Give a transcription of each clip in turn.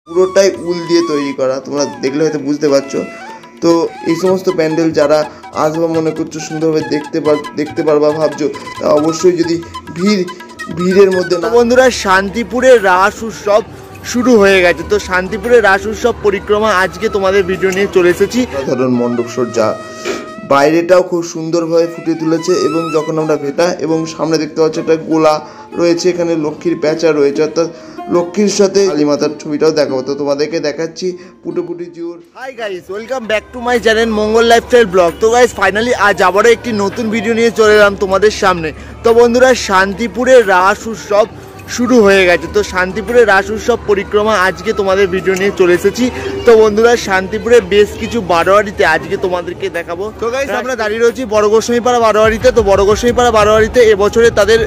পুরোটাই উল দিয়ে তৈরি করা, তোমরা দেখলে হয়তো বুঝতে পারছো। তো এই সমস্ত প্যান্ডেল যারা আসবা মনে করছো সুন্দরভাবে দেখতে পারবা ভাবছো, তা অবশ্যই যদি ভিড়ের মধ্যে না। বন্ধুরা, শান্তিপুরের রাস উৎসব শুরু হয়ে গেছে। তো শান্তিপুরের রাস উৎসব পরিক্রমা আজকে তোমাদের ভিডিও নিয়ে চলে এসেছি। সাধারণ মণ্ডপ সজ্জা, বাইরেটাও খুব সুন্দরভাবে ফুটিয়ে তুলেছে এবং যখন আমরা ভেটা এবং সামনে দেখতে পাচ্ছি একটা গোলা রয়েছে, এখানে লক্ষ্মীর প্যাঁচা রয়েছে, অর্থাৎ লক্ষ্মীর সাথে কালী মাতার ছবিটাও দেখাবো। তো তোমাদেরকে দেখাচ্ছি পুটোপুটি জিওর। Hi guys, welcome back to my channel Mangal lifestyle blog. তো গাইস, ফাইনালি আজ আবারও একটি নতুন ভিডিও নিয়ে চলে এলাম তোমাদের সামনে। তো বন্ধুরা, শান্তিপুরের রাস উৎসব শুরু হয়ে গেছে। তো শান্তিপুরের রাস উৎসব পরিক্রমা আজকে তোমাদের ভিডিও নিয়ে চলে এসেছি। তো বন্ধুরা, শান্তিপুরে বেশ কিছু বারোয়ারিতে আজকে তোমাদেরকে দেখাবো। তো গাইস, আমরা দাঁড়িয়ে রয়েছি বড় গোস্বামীপাড়া বারোয়ারিতে। তো বড় গোস্বামীপাড়া বারোয়ারিতে এবছরে তাদের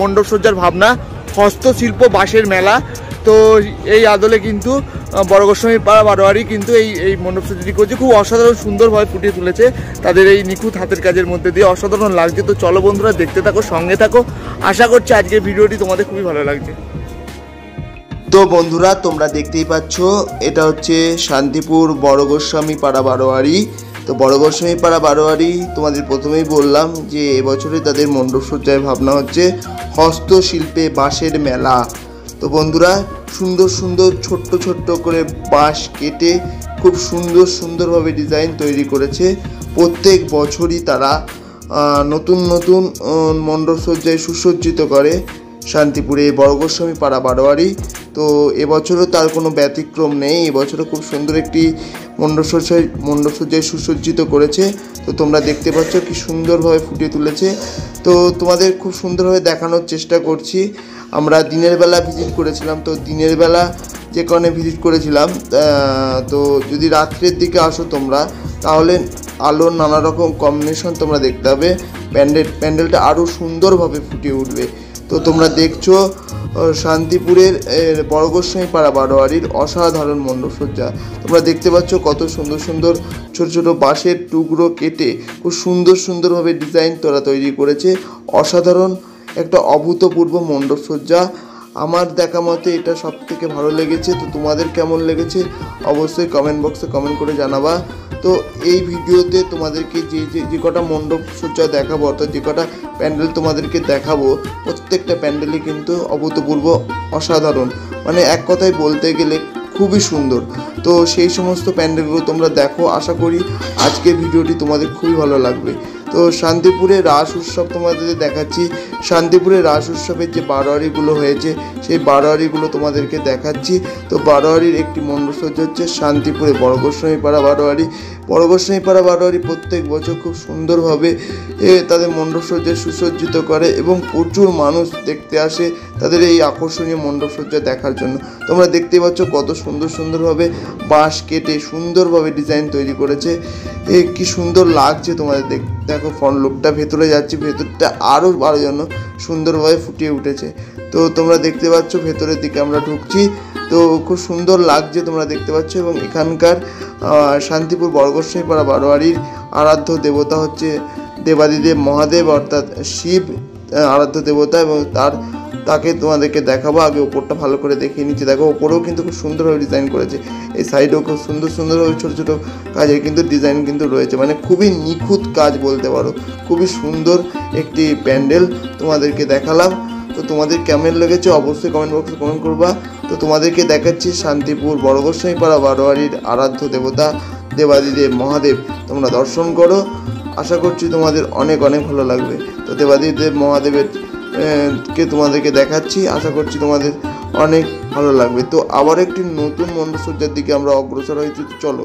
মণ্ডপ সজ্জার ভাবনা, হস্তশিল্প বাঁশের মেলা। তো এই আদলে কিন্তু বড় গোস্বামীপাড়া বারোয়ারি কিন্তু এই মণ্ডপ সজ্জাটি করছে, খুব অসাধারণ সুন্দরভাবে ফুটিয়ে তুলেছে তাদের এই নিখুঁত হাতের কাজের মধ্যে দিয়ে, অসাধারণ লাগছে। তো চলো বন্ধুরা, দেখতে থাকো, সঙ্গে থাকো, আশা করছি আজকের ভিডিওটি তোমাদের খুবই ভালো লাগছে। তো বন্ধুরা, তোমরা দেখতেই পাচ্ছ এটা হচ্ছে শান্তিপুর বড় গোস্বামীপাড়া বারোয়ারি। তো বড় গোস্বামীপাড়া বারোয়ারি তোমাদের প্রথমেই বললাম যে এবছরে তাদের মণ্ডপ সজ্জায় ভাবনা হচ্ছে হস্তশিল্পে বাঁশের মেলা। তো বন্ধুরা, সুন্দর সুন্দর ছোট্ট করে বাঁশ কেটে খুব সুন্দরভাবে ডিজাইন তৈরি করেছে। প্রত্যেক বছরই তারা নতুন মণ্ডপ সজ্জায় সুসজ্জিত করে শান্তিপুরে বড় গোস্বামীপাড়া বারোয়ারি। তো এবছরও তার কোনো ব্যতিক্রম নেই, এবছরও খুব সুন্দর একটি মণ্ডপ সজ্জায় সুসজ্জিত করেছে। তো তোমরা দেখতে পাচ্ছ কি সুন্দরভাবে ফুটিয়ে তুলেছে। তো তোমাদের খুব সুন্দরভাবে দেখানোর চেষ্টা করছি। আমরা দিনের বেলা ভিজিট করেছিলাম, তো দিনের বেলা যে কারণে ভিজিট করেছিলাম, তো যদি রাত্রের দিকে আসো তোমরা, তাহলে আলোর নানা রকম কম্বিনেশন তোমরা দেখতে পাবে, প্যান্ডেলটা আরও সুন্দরভাবে ফুটিয়ে উঠবে। তো তোমরা দেখছো শান্তিপুরের বড় গোস্বামীপাড়া বারোয়ারির অসাধারণ মণ্ডপ সজ্জা। তোমরা দেখতে পাচ্ছ কত সুন্দর ছোট বাঁশের টুকরো কেটে খুব সুন্দরভাবে ডিজাইন তারা তৈরি করেছে। অসাধারণ একটা অভূতপূর্ব মণ্ডপ সজ্জা। আমার দেখা মতে এটা সব থেকে ভালো লেগেছে। তো তোমাদের কেমন লেগেছে অবশ্যই কমেন্ট বক্সে কমেন্ট করে জানাবা। তো এই ভিডিওতে তোমাদেরকে যে কটা মণ্ডপ সজ্জা দেখাবো, অর্থাৎ যে কটা প্যান্ডেল তোমাদেরকে দেখাবো, প্রত্যেকটা প্যান্ডেলই কিন্তু অভূতপূর্ব, অসাধারণ, মানে এক কথায় বলতে গেলে খুবই সুন্দর। তো সেই সমস্ত প্যান্ডেলগুলো তোমরা দেখো, আশা করি আজকের ভিডিওটি তোমাদের খুবই ভালো লাগবে। তো শান্তিপুরের রাস উৎসব তোমাদের দেখাচ্ছি। শান্তিপুরের রাস উৎসবের যে বারোয়ারিগুলো হয়েছে সেই বারোয়ারিগুলো তোমাদেরকে দেখাচ্ছি। তো বারোয়ারির একটি মণ্ডপ সজ্জা হচ্ছে শান্তিপুরে বড় গোস্বামীপাড়া বারোয়ারি। বড় গোস্বামীপাড়া বারোয়ারি প্রত্যেক বছর খুব সুন্দরভাবে তাদের মণ্ডপ সজ্জায় সুসজ্জিত করে এবং প্রচুর মানুষ দেখতে আসে তাদের এই আকর্ষণীয় মণ্ডপ সজ্জা দেখার জন্য। তোমরা দেখতে পাচ্ছ কত সুন্দরভাবে বাঁশ কেটে সুন্দরভাবে ডিজাইন তৈরি করেছে। কি সুন্দর লাগছে তোমাদের দেখো, ফ্রন্ট লুকটা, ভেতরে যাচ্ছি, ভেতরটা আরও জন্য সুন্দরভাবে ফুটিয়ে উঠেছে। তো তোমরা দেখতে পাচ্ছ ভেতরের দিকে আমরা ঢুকছি, তো খুব সুন্দর লাগছে তোমরা দেখতে পাচ্ছ। এবং এখানকার শান্তিপুর বড় গোস্বামীপাড়া বারোয়ারির আরাধ্য দেবতা হচ্ছে দেবাদিদেব মহাদেব, অর্থাৎ শিব আরাধ্য দেবতা, এবং তাকে তোমাদেরকে দেখাবো। আগে ওপরটা ভালো করে দেখিয়ে নিচ্ছি। দেখো, ওপরেও কিন্তু খুব সুন্দরভাবে ডিজাইন করেছে, এই সাইডেও খুব সুন্দরভাবে ছোট কাজের কিন্তু ডিজাইন কিন্তু রয়েছে, মানে খুবই নিখুঁত কাজ বলতে পারো। খুবই সুন্দর একটি প্যান্ডেল তোমাদেরকে দেখালাম। তো তোমাদের কেমন লেগেছে অবশ্যই কমেন্ট বক্সে কমেন্ট করবা। তো তোমাদেরকে দেখাচ্ছি শান্তিপুর বড় গোস্বামীপাড়া বারোয়ারির আরাধ্য দেবতা দেবাদিদেব মহাদেব। তোমরা দর্শন করো, আশা করছি তোমাদের অনেক ভালো লাগবে। তো দেবাদিদেব মহাদেবের কে তোমাদেরকে দেখাচ্ছি, আশা করছি তোমাদের অনেক ভালো লাগবে। তো আবার একটি নতুন মণ্ডপ সজ্জার দিকে আমরা অগ্রসর হয়েছি, চলো।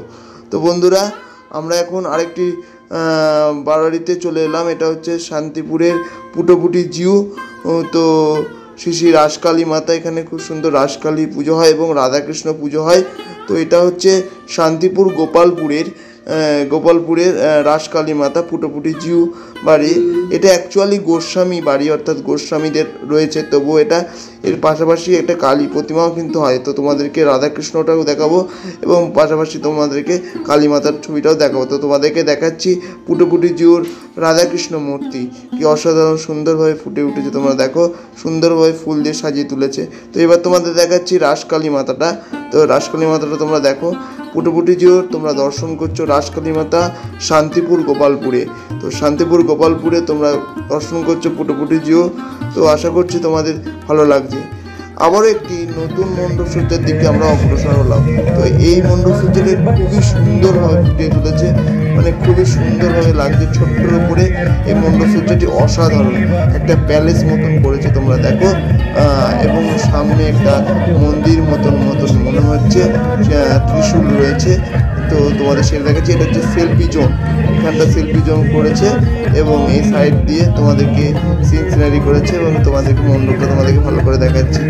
তো বন্ধুরা, আমরা এখন আরেকটি বারোয়ারিতে চলে এলাম। এটা হচ্ছে শান্তিপুরের পুটোপুটি জিউ। তো শ্রী রাসকালী মাতা, এখানে খুব সুন্দর রাসকালী পুজো হয় এবং রাধাকৃষ্ণ পুজো হয়। তো এটা হচ্ছে শান্তিপুর গোপালপুরের রাসকালী মাতা পুটোপুটি জিউ বাড়ি। এটা অ্যাকচুয়ালি গোস্বামী বাড়ি, অর্থাৎ গোস্বামীদের রয়েছে, তবুও এটা এর পাশাপাশি একটা কালী প্রতিমাও কিন্তু হয়। তো তোমাদেরকে রাধাকৃষ্ণটাও দেখাবো এবং পাশাপাশি তোমাদেরকে কালী মাতার ছবিটাও দেখাবো। তো তোমাদেরকে দেখাচ্ছি পুটোপুটি জিউর রাধাকৃষ্ণ মূর্তি কি অসাধারণ সুন্দরভাবে ফুটে উঠেছে। তোমরা দেখো সুন্দরভাবে ফুল দিয়ে সাজিয়ে তুলেছে। তো এবার তোমাদের দেখাচ্ছি রাসকালী মাতাটা। তো রাসকালী মাতাটা তোমরা দেখো পুটোপুটি জিউর তোমরা দর্শন করছো রাসকালী মাতা শান্তিপুর গোপালপুরে। তো শান্তিপুর গোপালপুরে তোমরা দর্শন করছো পুটোপুটি জিউ। তো আশা করছি তোমাদের ভালো লাগছে। আবারও একটি নতুন মণ্ডপসজ্জার দিকে আমরা অগ্রসর হলাম। তো এই মণ্ডপসজ্জাটি খুবই সুন্দরভাবে ফুটিয়ে তুলেছে, মানে খুবই সুন্দরভাবে লাগছে ছোট্টর উপরে। এই মণ্ডপসজ্জাটি অসাধারণ, একটা প্যালেস মতন করেছে তোমরা দেখো, এবং সামনে একটা মন্দির মতন মনে হচ্ছে, ত্রিশূল রয়েছে। তো তোমাদের সেটা দেখাচ্ছি, এটা হচ্ছে সেলফি জোন, এখানটা সেলফি জোন করেছে এবং এই সাইড দিয়ে তোমাদেরকে সিনারি করেছে এবং তোমাদেরকে মণ্ডপটা তোমাদেরকে ভালো করে দেখাচ্ছি।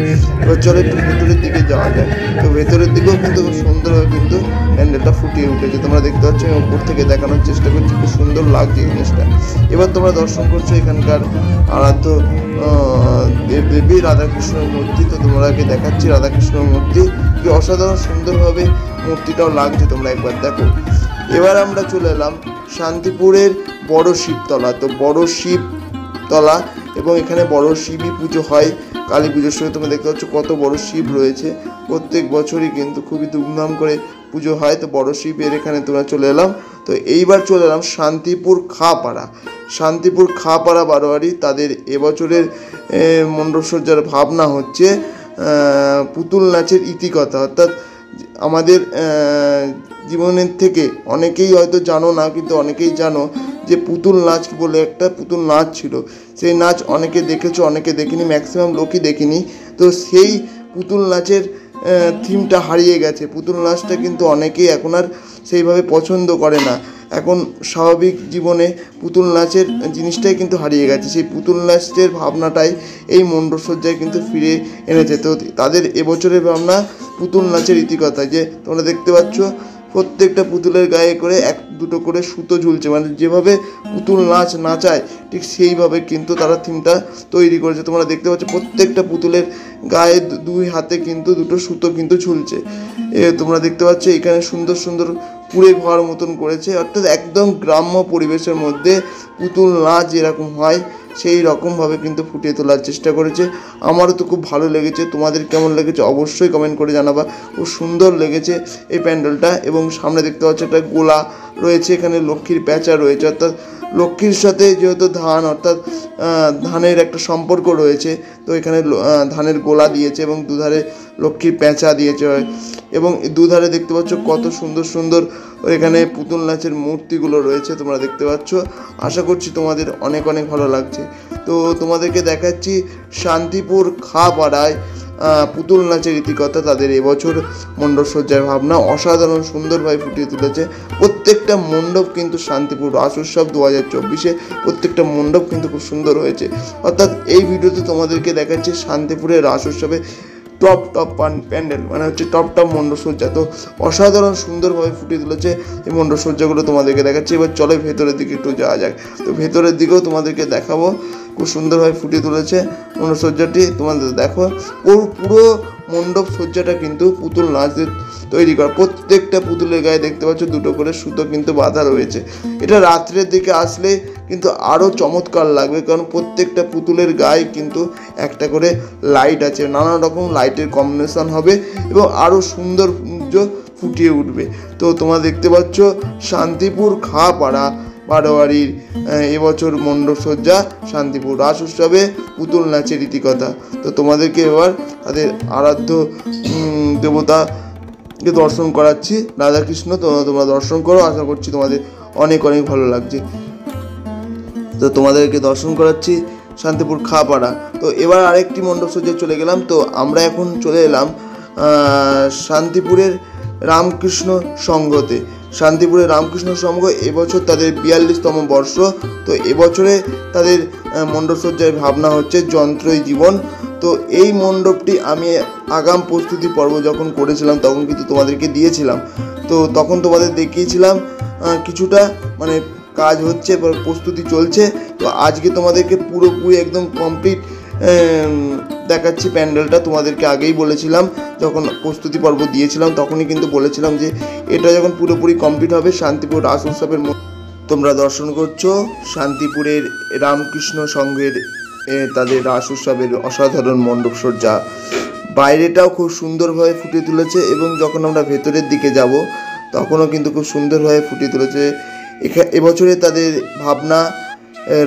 এবার চলো একটু ভেতরের দিকে যাওয়া যায়। তো ভেতরের দিকেও কিন্তু খুব সুন্দরভাবে কিন্তু প্যান্ডেলটা ফুটিয়ে উঠেছে, তোমরা দেখতে পাচ্ছ। আমি উপর থেকে দেখানোর চেষ্টা করছি, খুব সুন্দর লাগছে জিনিসটা। এবার তোমরা দর্শন করছো এখানকার আরাধ্য দেবী রাধাকৃষ্ণের মূর্তি। তো তোমাদেরকে দেখাচ্ছি রাধাকৃষ্ণের মূর্তি কি অসাধারণ সুন্দরভাবে মূর্তিটাও লাগছে, তোমরা একবার দেখো। এবার আমরা চলে এলাম শান্তিপুরের বড় শিবতলা। তো বড় শিবতলা এবং এখানে বড় শিবই পুজো হয় কালী পুজোর সময়। তোমরা দেখতে পাচ্ছ কত বড় শিব রয়েছে, প্রত্যেক বছরই কিন্তু খুবই ধুমধাম করে পুজো হয়। তো বড় শিবের এখানে তোমরা চলে এলাম। তো এইবার চলে এলাম শান্তিপুর খাপাড়া। শান্তিপুর খাপাড়া বারোয়ারি, তাদের এবছরের মণ্ডপসজ্জার ভাবনা হচ্ছে পুতুল নাচের ইতিকথা। অর্থাৎ আমাদের জীবনের থেকে অনেকেই হয়তো জানো না, কিন্তু অনেকেই জানো যে পুতুল নাচ বলে একটা পুতুল নাচ ছিল। সেই নাচ অনেকে দেখেছো, অনেকে দেখিনি, ম্যাক্সিমাম লোকই দেখিনি। তো সেই পুতুল নাচের থিমটা হারিয়ে গেছে। পুতুল নাচটা কিন্তু অনেকেই এখন আর সেইভাবে পছন্দ করে না। এখন স্বাভাবিক জীবনে পুতুল নাচের জিনিসটাই কিন্তু হারিয়ে গেছে। সেই পুতুল নাচের ভাবনাটাই এই মণ্ডপসজ্জায় কিন্তু ফিরে এনেছে। তো তাদের এবছরের ভাবনা পুতুল নাচের ইতিকথা, যে তোমরা দেখতে পাচ্ছ প্রত্যেকটা পুতুলের গায়ে করে এক দুটো করে সুতো ঝুলছে, মানে যেভাবে পুতুল নাচ নাচায় ঠিক সেইভাবে কিন্তু তারা থিমটা তৈরি করেছে। তোমরা দেখতে পাচ্ছ প্রত্যেকটা পুতুলের গায়ে দুই হাতে কিন্তু দুটো সুতো কিন্তু ঝুলছে। তোমরা দেখতে পাচ্ছ এখানে সুন্দর সুন্দর কুড়ে ঘর মতন করেছে, অর্থাৎ একদম গ্রাম্য পরিবেশের মধ্যে পুতুল নাচ যেরকম হয় সেই রকমভাবে কিন্তু ফুটিয়ে তোলার চেষ্টা করেছে। আমারও তো খুব ভালো লেগেছে, তোমাদের কেমন লেগেছে অবশ্যই কমেন্ট করে জানাবা। খুব সুন্দর লেগেছে এই প্যান্ডেলটা। এবং সামনে দেখতে পাচ্ছ একটা গোলা রয়েছে, এখানে লক্ষ্মীর প্যাঁচা রয়েছে, অর্থাৎ লক্ষ্মীর সাথে যেহেতু ধান, অর্থাৎ ধানের একটা সম্পর্ক রয়েছে। তো এখানে ধানের গোলা দিয়েছে এবং দুধারে লক্ষ্মীর প্যাঁচা দিয়েছে এবং দুধারে দেখতে পাচ্ছ কত সুন্দর সুন্দর এখানে পুতুল নাচের মূর্তিগুলো রয়েছে, তোমরা দেখতে পাচ্ছ। আশা করছি তোমাদের অনেক অনেক ভালো লাগছে। তো তোমাদেরকে দেখাচ্ছি শান্তিপুর খাপাড়ায় পুতুল নাচের ইতিকথা, তাদের এবছর মণ্ডপসজ্জার ভাবনা অসাধারণ সুন্দরভাবে ফুটিয়ে তুলেছে। প্রত্যেকটা মণ্ডপ কিন্তু শান্তিপুর রাস উৎসব 2024 প্রত্যেকটা মণ্ডপ কিন্তু খুব সুন্দর হয়েছে। অর্থাৎ এই ভিডিওতে তোমাদেরকে দেখাচ্ছি শান্তিপুরের রাস উৎসবে টপ প্যান্ডেল, মানে হচ্ছে টপ মণ্ডপসজ্জা। তো অসাধারণ সুন্দরভাবে ফুটিয়ে তুলেছে এই মণ্ডপসজ্জাগুলো, তোমাদেরকে দেখাচ্ছি। এবার চলো ভেতরের দিকে একটু যাওয়া যাক। তো ভেতরের দিকেও তোমাদেরকে দেখাবো, খুব সুন্দরভাবে ফুটিয়ে তুলেছে মণ্ডপসজ্জাটি। তোমাদের দেখো পুরো মণ্ডপসজ্জাটা কিন্তু পুতুল নাচ দিয়ে তৈরি করা। প্রত্যেকটা পুতুলের গায়ে দেখতে পাচ্ছ দুটো করে সুতো কিন্তু বাঁধা রয়েছে। এটা রাত্রের দিকে আসলে কিন্তু আরও চমৎকার লাগবে, কারণ প্রত্যেকটা পুতুলের গায়ে কিন্তু একটা করে লাইট আছে, নানা রকম লাইটের কম্বিনেশন হবে এবং আরও সুন্দর ফুটিয়ে উঠবে। তো তোমরা দেখতে পাচ্ছ শান্তিপুর খাপাড়া বারোয়ারির এবছর মণ্ডপসজ্জা শান্তিপুর রাস উৎসবে পুতুল নাচের ইতিকথা। তো তোমাদেরকে এবার তাদের আরাধ্য দেবতাকে দর্শন করাচ্ছি, রাধাকৃষ্ণ। তো তোমরা দর্শন করো, আশা করছি তোমাদের অনেক অনেক ভালো লাগছে। তো তোমাদেরকে দর্শন করাচ্ছি শান্তিপুর খাপাড়া। তো এবার আরেকটি মণ্ডপসজ্জায় চলে গেলাম। তো আমরা এখন চলে এলাম শান্তিপুরের রামকৃষ্ণ সংঘতে। শান্তিপুরের রামকৃষ্ণ সংঘ এবছর তাদের 42তম বর্ষ। তো এবছরে তাদের মণ্ডপসজ্জার ভাবনা হচ্ছে যন্ত্রই জীবন। তো এই মণ্ডপটি আমি আগাম প্রস্তুতি পর্ব যখন করেছিলাম তখন কিন্তু তোমাদেরকে দিয়েছিলাম। তো তখন তোমাদের দেখিয়েছিলাম কিছুটা, মানে কাজ হচ্ছে, প্রস্তুতি চলছে। তো আজকে তোমাদেরকে পুরোপুরি একদম কমপ্লিট দেখাচ্ছি প্যান্ডেলটা। তোমাদেরকে আগেই বলেছিলাম, যখন প্রস্তুতি পর্ব দিয়েছিলাম তখনই কিন্তু বলেছিলাম যে এটা যখন পুরোপুরি কমপ্লিট হবে শান্তিপুর রাস উৎসবের তোমরা দর্শন করছো শান্তিপুরের রামকৃষ্ণ সংঘের তাদের রাস উৎসবের অসাধারণ মণ্ডপসজ্জা। বাইরেটাও খুব সুন্দরভাবে ফুটিয়ে তুলেছে এবং যখন আমরা ভেতরের দিকে যাব তখনও কিন্তু খুব সুন্দরভাবে ফুটিয়ে তুলেছে। এবছরে তাদের ভাবনা,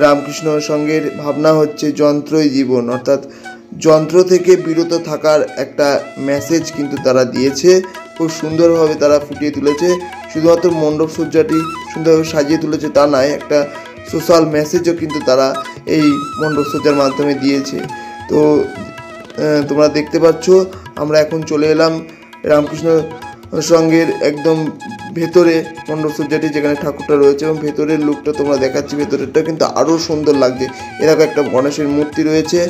রামকৃষ্ণ সংঘের ভাবনা হচ্ছে যন্ত্রই জীবন, অর্থাৎ যন্ত্র থেকে বিরত থাকার একটা মেসেজ কিন্তু তারা দিয়েছে। খুব সুন্দরভাবে তারা ফুটিয়ে তুলেছে। শুধুমাত্র মণ্ডপসজ্জাটি সুন্দরভাবে সাজিয়ে তুলেছে তা নয়, একটা সোশ্যাল মেসেজও কিন্তু তারা এই মণ্ডপসজ্জার মাধ্যমে দিয়েছে। তো তোমরা দেখতে পাচ্ছ আমরা এখন চলে এলাম রামকৃষ্ণ সংঘের একদম ভেতরে মণ্ডপসজ্জাটি, যেখানে ঠাকুরটা রয়েছে এবং ভেতরের লুকটা তোমরা দেখাচ্ছি। ভেতরেরটা কিন্তু আরও সুন্দর লাগছে। এরকম একটা গণেশের মূর্তি রয়েছে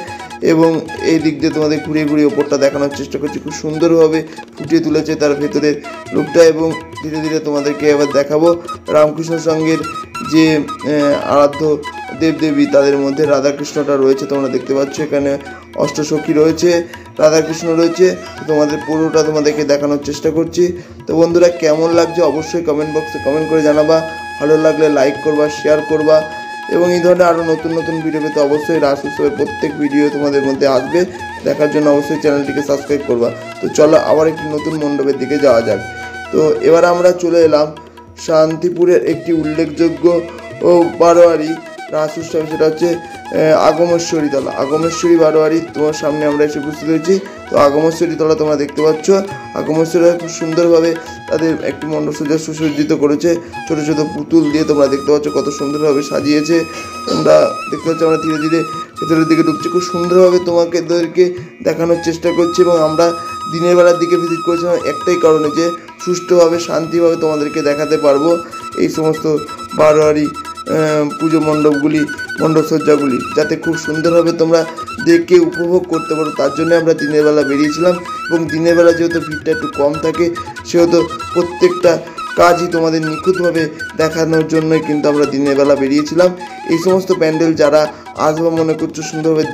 এবং এই দিক দিয়ে তোমাদের ঘুরিয়ে ঘুরিয়ে ওপরটা দেখানোর চেষ্টা করছি। খুব সুন্দরভাবে ফুটিয়ে তুলেছে তার ভেতরের লুকটা এবং ধীরে ধীরে তোমাদেরকে এবার দেখাবো রামকৃষ্ণ সংঘের যে আরাধ্য দেবদেবী, তাদের মধ্যে রাধাকৃষ্ণটা রয়েছে। তোমরা দেখতে পাচ্ছ এখানে অষ্টসখী রয়েছে, রাধাকৃষ্ণ রয়েছে। তোমাদের পুরোটা তোমাদেরকে দেখানোর চেষ্টা করছি। তো বন্ধুরা, কেমন লাগছে অবশ্যই কমেন্ট বক্সে কমেন্ট করে জানাবা। ভালো লাগলে লাইক করবা, শেয়ার করবা এবং এই ধরনের আরও নতুন নতুন ভিডিও পেতে অবশ্যই রাস উৎসবের প্রত্যেক ভিডিও তোমাদের মধ্যে আসবে। দেখার জন্য অবশ্যই চ্যানেলটিকে সাবস্ক্রাইব করবা। তো চলো আবার একটি নতুন মণ্ডপের দিকে যাওয়া যাক। তো এবার আমরা চলে এলাম শান্তিপুরের একটি উল্লেখযোগ্য ও বারোয়ারি রাস উৎসব, সেটা হচ্ছে আগমেশ্বরী তলা। আগমেশ্বরী বারোয়ারি তোমার সামনে আমরা এসে উপস্থিত হয়েছি। তো আগমেশ্বরী তলা তোমরা দেখতে পাচ্ছ। আগমেশ্বরী খুব সুন্দরভাবে তাদের একটি মণ্ডপসজ্জা সুসজ্জিত করেছে। ছোটো ছোটো পুতুল দিয়ে তোমরা দেখতে পাচ্ছ কত সুন্দরভাবে সাজিয়েছে। তোমরা দেখতে পাচ্ছ আমরা ধীরে ধীরে ভেতরের দিকে ঢুকছি। খুব সুন্দরভাবে তোমাদেরকে দেখানোর চেষ্টা করছি এবং আমরা দিনের বেলার দিকে ভিজিট করেছিলাম একটাই কারণে, যে সুষ্ঠুভাবে শান্তিভাবে তোমাদেরকে দেখাতে পারবো এই সমস্ত বারোয়ারি পুজো মণ্ডপগুলি, মণ্ডপসজ্জাগুলি, যাতে খুব সুন্দরভাবে তোমরা দেখে উপভোগ করতে পারো। তার জন্য আমরা দিনের বেলা বেরিয়েছিলাম এবং দিনের বেলা যেহেতু ভিড়টা একটু কম থাকে সেহেতু প্রত্যেকটা কাজই তোমাদের নিখুঁতভাবে দেখানোর জন্যই কিন্তু আমরা দিনের বেলা বেরিয়েছিলাম। এই সমস্ত প্যান্ডেল যারা আসবা মনে করছো সুন্দরভাবে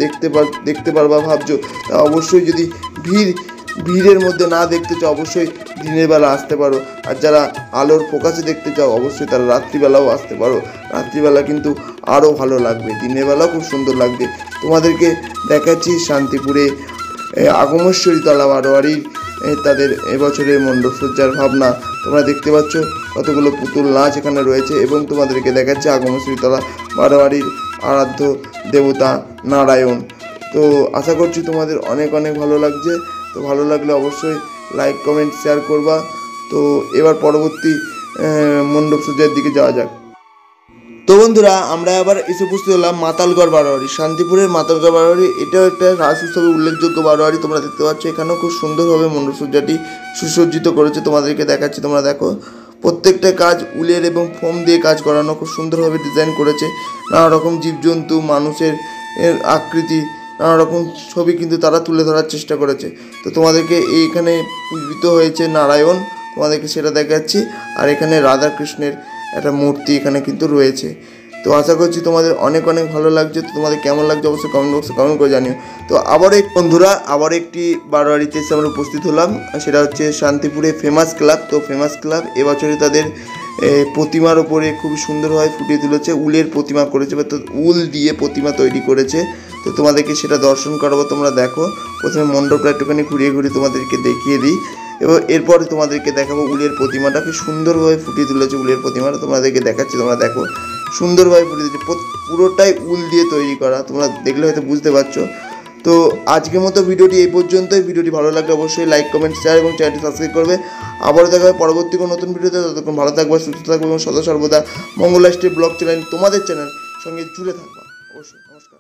দেখতে পারবা ভাবছো, তা অবশ্যই যদি ভিড়ের মধ্যে না দেখতে চাও অবশ্যই দিনের বেলা আসতে পারো। আর যারা আলোর ফোকাসে দেখতে চাও অবশ্যই তারা রাত্রিবেলাও আসতে পারো। রাত্রিবেলা কিন্তু আরও ভালো লাগবে, দিনের বেলাও খুব সুন্দর লাগবে। তোমাদেরকে দেখাচ্ছি শান্তিপুরে আগমেশ্বরী তলা বারোয়ারির তাদের এবছরের মণ্ডপসজ্জার ভাবনা। তোমরা দেখতে পাচ্ছ কতগুলো পুতুল নাচ এখানে রয়েছে এবং তোমাদেরকে দেখাচ্ছে আগমেশ্বরী তলা বারোয়ারির আরাধ্য দেবতা নারায়ণ। তো আশা করছি তোমাদের অনেক অনেক ভালো লাগছে। তো ভালো লাগলে অবশ্যই লাইক কমেন্ট শেয়ার করবা। তো এবার পরবর্তী মণ্ডপসজ্জার দিকে যাওয়া যাক। তো বন্ধুরা, আমরা আবার এসে উপস্থিত হলাম মাতালগড় বারোয়ারি। শান্তিপুরের মাতালগড় বারোয়ারি এটাও একটা রাস উৎসবের উল্লেখযোগ্য বারোয়ারি। তোমরা দেখতে পাচ্ছ এখানেও খুব সুন্দরভাবে মণ্ডপসজ্জাটি সুসজ্জিত করেছে। তোমাদেরকে দেখাচ্ছি, তোমরা দেখো প্রত্যেকটা কাজ উলের এবং ফোম দিয়ে কাজ করানো, খুব সুন্দরভাবে ডিজাইন করেছে। নানা রকম জীবজন্তু, মানুষের আকৃতি, নানা রকম ছবি কিন্তু তারা তুলে ধরার চেষ্টা করেছে। তো তোমাদেরকে এইখানে পূজিত হয়েছে নারায়ণ, তোমাদেরকে সেটা দেখাচ্ছি। আর এখানে রাধাকৃষ্ণের একটা মূর্তি এখানে কিন্তু রয়েছে। তো আশা করছি তোমাদের অনেক অনেক ভালো লাগছে। তো তোমাদের কেমন লাগছে অবশ্যই কমেন্ট বক্সে কমেন্ট করে জানিও। তো বন্ধুরা আবার একটি বারোয়ারিতে এসে আমরা উপস্থিত হলাম, সেটা হচ্ছে শান্তিপুরে ফেমাস ক্লাব। তো ফেমাস ক্লাব এবছরে তাদের প্রতিমার ওপরে খুবই সুন্দরভাবে ফুটিয়ে তুলেছে। উলের প্রতিমা করেছে, বা উল দিয়ে প্রতিমা তৈরি করেছে। তো তোমাদেরকে সেটা দর্শন করাবো। তোমরা দেখো, প্রথমে মণ্ডপটা একটুখানি ঘুরিয়ে ঘুরিয়ে তোমাদেরকে দেখিয়ে দিই এবং এরপরে তোমাদেরকে দেখাবো উলের প্রতিমাটাকে সুন্দরভাবে ফুটিয়ে তুলেছে। উলের প্রতিমাটা তোমাদেরকে দেখাচ্ছি, তোমরা দেখো সুন্দরভাবে ফুটিয়ে তুলেছে। পুরোটাই উল দিয়ে তৈরি করা, তোমরা দেখলে হয়তো বুঝতে পারছো। তো আজকের মতো ভিডিওটি এই পর্যন্তই। ভিডিওটি ভালো লাগলে অবশ্যই লাইক কমেন্ট শেয়ার এবং চ্যানেলটি সাবস্ক্রাইব করবে। আবারও দেখা হবে পরবর্তী কোনো নতুন ভিডিওতে। ততক্ষণ ভালো থাকবে, সুস্থ থাকবে এবং সদা সর্বদা মঙ্গল লাইফস্টাইল ব্লগ চ্যানেল, তোমাদের চ্যানেল সঙ্গে জুড়ে থাকবা অবশ্যই। নমস্কার।